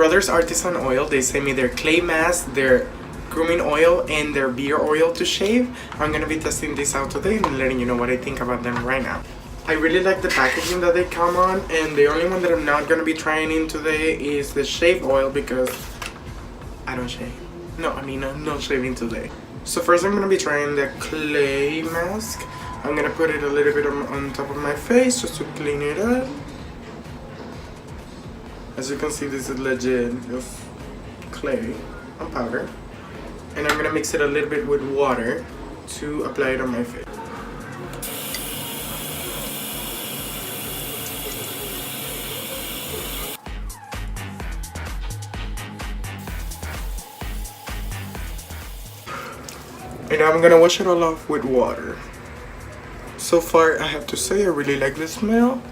Brothers Artisan Oil, they sent me their clay mask, their grooming oil, and their beard oil to shave. I'm gonna be testing this out today and letting you know what I think about them right now. I really like the packaging that they come on, and the only one that I'm not gonna be trying in today is the shave oil because I don't shave. No, I mean, I'm not shaving today. So first I'm gonna be trying the clay mask. I'm gonna put it a little bit on top of my face just to clean it up. As you can see, this is legit just clay and powder. And I'm gonna mix it a little bit with water to apply it on my face. And I'm gonna wash it all off with water. So far, I have to say I really like the smell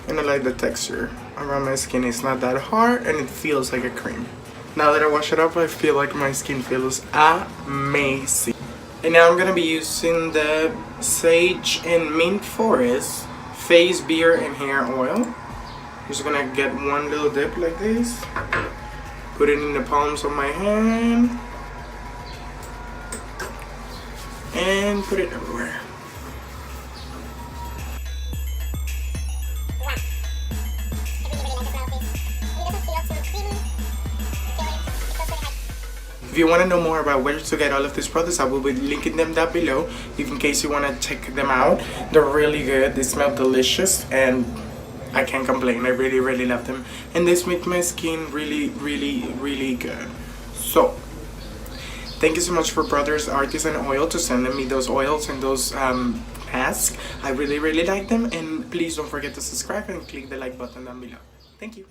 and I like the texture around my skin. It's not that hard and it feels like a cream. Now that I wash it off, I feel like my skin feels amazing. And now I'm gonna be using the Sage and Mint Forest face, beard, and hair oil. Just gonna get one little dip like this. Put it in the palms of my hand. And put it everywhere. If you want to know more about where to get all of these products, I will be linking them down below if in case you want to check them out. They're really good, they smell delicious, and I can't complain. I really love them, and this makes my skin really good. So thank you so much for Brothers Artisan Oil to sending me those oils and those masks. I really like them, and please don't forget to subscribe and click the like button down below. Thank you.